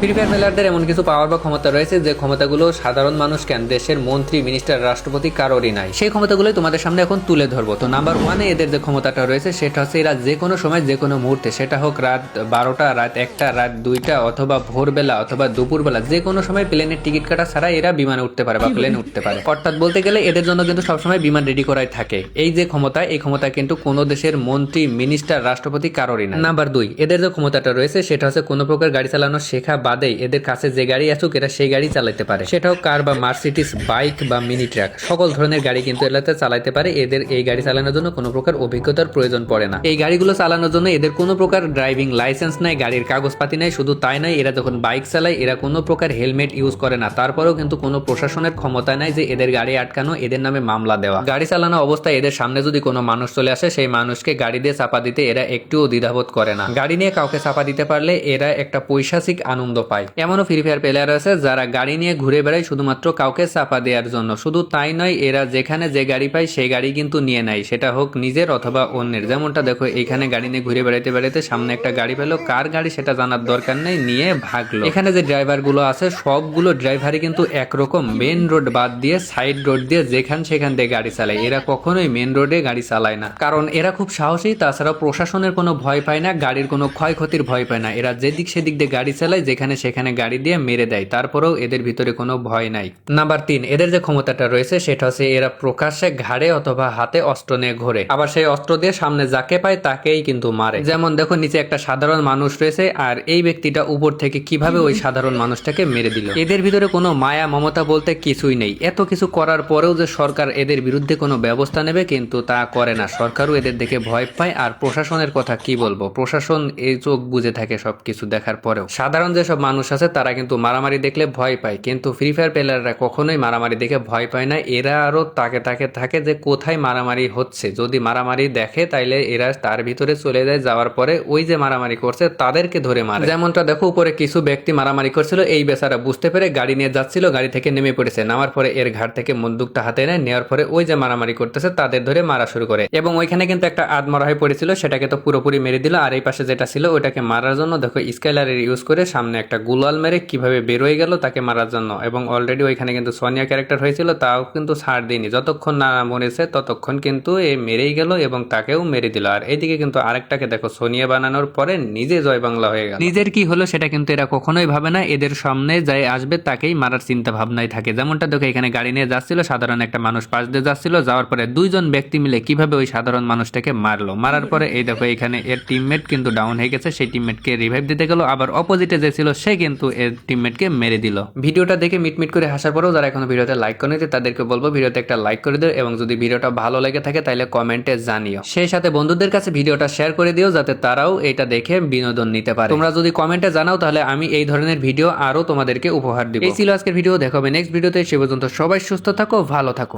Free fire প্লেয়ারদের এমন কিছু পাওয়ার বা ক্ষমতা রয়েছে যে ক্ষমতাগুলো সাধারণ মানুষ কেন, দেশের মন্ত্রী, মিনিস্টার, রাষ্ট্রপতি কারোরই নাই। সেই ক্ষমতাগুলোই তোমাদের সামনে এখন তুলে ধরবো। তো নাম্বার 1-এ এদের যে ক্ষমতাটা রয়েছে সেটা হচ্ছে এরা যে কোনো সময় যে কোনো মুহূর্তে, সেটা হোক রাত 12টা, রাত 1টা, রাত 2টা, অথবা ভোরবেলা অথবা দুপুরবেলা, যে কোনো সময় প্লেনের টিকিট কাটা ছাড়া এরা বিমানে উঠতে পারে বা প্লেনে উঠতে পারে। অর্থাৎ বলতে গেলে এদের জন্য কিন্তু সবসময় বিমান রেডি করাই থাকে। এই যে ক্ষমতা, এই ক্ষমতা কিন্তু কোনো দেশের মন্ত্রী, মিনিস্টার, রাষ্ট্রপতি কারোরই না। নাম্বার 2, এদের যে ক্ষমতাটা রয়েছে সেটা হচ্ছে কোনো প্রকার গাড়ি চালানো শেখা বাদেই এদের কাছে যে গাড়ি আসুক এরা সেই গাড়ি চালাতে পারে। সেটাও কার বা মার্সিডিজ, বাইক বা মিনি ট্রাক, সকল ধরনের গাড়ি কিন্তু এলাতে চালাতে পারে। এদের এই গাড়ি চালানোর জন্য কোনো প্রকার অভিজ্ঞতার প্রয়োজন পড়ে না। এই গাড়িগুলো চালানোর জন্য এদের কোনো প্রকার ড্রাইভিং লাইসেন্স নাই, গাড়ির কাগজপাতি নাই। শুধু তাই নয়, এরা যখন বাইক চালায় এরা কোনো প্রকার হেলমেট ইউজ করে না। তারপরেও কিন্তু কোনো প্রশাসনের ক্ষমতা নাই যে এদের গাড়ি আটকানো, এদের নামে মামলা দেওয়া। গাড়ি চালানো অবস্থায় এদের সামনে যদি কোনো মানুষ চলে আসে, সেই মানুষকে গাড়ি দিয়ে চাপা দিতে এরা একটুও দ্বিধাবোধ করে না। গাড়ি নিয়ে কাউকে চাপা দিতে পারলে এরা একটা পৈশাচিক আনন্দ পায়। এমনও ফ্রি ফায়ার প্লেয়ার আছে যারা গাড়ি নিয়ে ঘুরে বেড়ায় শুধুমাত্র কাউকে চাপা দেওয়ার জন্য। শুধু তাই নয়, এরা যেখানে যে গাড়ি পায় সেই গাড়ি কিন্তু নিয়ে নেয়, সেটা হোক নিজের অথবা অন্যের। যেমনটা দেখো, এখানে গাড়ি নিয়ে ঘুরে বেড়াইতে বেড়াইতে সামনে একটা গাড়ি পেলো, কার গাড়ি সেটা জানার দরকার নেই, নিয়ে ভাগলো। এখানে যে ড্রাইভার গুলো আছে সবগুলো ড্রাইভারই কিন্তু একরকম, মেন রোড বাদ দিয়ে সাইড রোড দিয়ে যেখান সেখান দিয়ে গাড়ি চালায়। এরা কখনোই মেন রোডে গাড়ি চালায় না, কারণ এরা খুব সাহসী। তাছাড়া প্রশাসনের কোনো ভয় পায় না, গাড়ির কোনো ক্ষয়ক্ষতির ভয় পায় না। এরা যেদিক সেদিক দিয়ে গাড়ি চালায়, যেখানে সেখানে গাড়ি দিয়ে মেরে দেয়, তারপরেও এদের ভিতরে কোনো ভয় নাই। নাম্বার 3, এদের যে ক্ষমতাটা রয়েছে সেটা হচ্ছে এরা প্রকাশ্যে ঘাড়ে অথবা হাতে অস্ত্র নিয়ে ঘোরে, আবার সেই অস্ত্র দিয়ে সামনে যাকে পায় তাকেই কিন্তু মারে। যেমন দেখো, নিচে একটা সাধারণ মানুষ রয়েছে আর এই ব্যক্তিটা উপর থেকে কিভাবে ওই সাধারণ মানুষটাকে মেরে দিল। এদের ভিতরে কোনো মায়া মমতা বলতে কিছুই নেই। এত কিছু করার পরেও যে সরকার এদের বিরুদ্ধে কোনো ব্যবস্থা নেবে, কিন্তু তা করে না। সরকারও এদের দেখে ভয় পায়। আর প্রশাসনের কথা কি বলবো, প্রশাসন এই চোখ বুঝে থাকে সবকিছু দেখার পরেও। সাধারণ যেসব মানুষ আছে তারা কিন্তু মারামারি দেখলে ভয় পায়, কিন্তু ফ্রি ফায়ার প্লেয়াররা কখনোই মারামারি দেখে ভয় পায় না। এরা আরো তাকে থাকে যে কোথায় মারামারি হচ্ছে। যদি মারামারি দেখে তাইলে এরা তার ভিতরে চলে যায়, যাওয়ার পরে ওই যে মারামারি করছে তাদেরকে ধরে মারে। যেমনটা দেখো, উপরে কিছু ব্যক্তি মারামারি করছিল, এই বেচারা বুঝতে পেরে গাড়ি নিয়ে যাচ্ছিল, গাড়ি থেকে নেমে পড়েছে। নামার পরে এর ঘাট থেকে বন্দুকটা হাতে নেয়, নেওয়ার পরে ওই যে মারামারি করতেছে তাদের ধরে মারা শুরু করে। এবং ওইখানে কিন্তু একটা আদমরা হয়ে পড়েছিল, সেটাকে তো পুরোপুরি মেরে দিল। আর এই পাশে যেটা ছিল ওটাকে মারার জন্য দেখো স্কাইলারের ইউজ করে সামনে একটা গুলাল মেরে কিভাবে বের হয়ে গেল তাকে মারার জন্য। এবং অলরেডি ওইখানে কিন্তু সোনিয়া ক্যারেক্টার হয়েছিল, তাও কিন্তু ছাড় দিইনি। যতক্ষণ না মরেছে ততক্ষণ কিন্তু এ মেরেই গেল এবং তাকেও মেরে দিল। আর এইদিকে কিন্তু আরেকটাকে দেখো, সোনিয়া বানানোর পরে নিজে জয় বাংলা হয়ে গেল। নিজের কি হলো সেটা কিন্তু এরা কখনোই ভাবে না, এদের সামনে যাই আসবে তাকেই মারার চিন্তা ভাবনাই থাকে। যেমনটা দেখো, এখানে গাড়ি নিয়ে যাচ্ছিল, সাধারণ একটা মানুষ পাশ দিয়ে যাচ্ছিল, যাওয়ার পরে দুইজন ব্যক্তি মিলে কিভাবে ওই সাধারণ মানুষটাকে মারলো। মারার পরে এই দেখো, এখানে এর টিমমেট কিন্তু ডাউন হয়ে গেছে, সেই টিমমেটকে রিভাইভ দিতে গেল, আবার অপোজিটে যে ছিল সে কিন্তু এর টিমমেটকে মেরে দিল। ভিডিওটা দেখে মিটমিট করে হাসার পরেও যারা এখনো ভিডিওতে লাইক করেনি তাদেরকে বলবো ভিডিওতে একটা লাইক করে দিও, এবং যদি ভিডিওটা ভালো লেগে থাকে তাহলে কমেন্টে জানিও। সেই সাথে বন্ধুদের কাছে ভিডিওটা শেয়ার করে দিও যাতে তারাও এটা দেখে বিনোদন নিতে পারে। তোমরা যদি কমেন্টে জানাও তাহলে আমি এই ধরনের ভিডিও আরো তোমাদেরকে উপহার দিব। এই ছিল আজকের ভিডিও, দেখা হবে নেক্সট ভিডিওতে। সে পর্যন্ত সবাই সুস্থ থাকো, ভালো থাকো।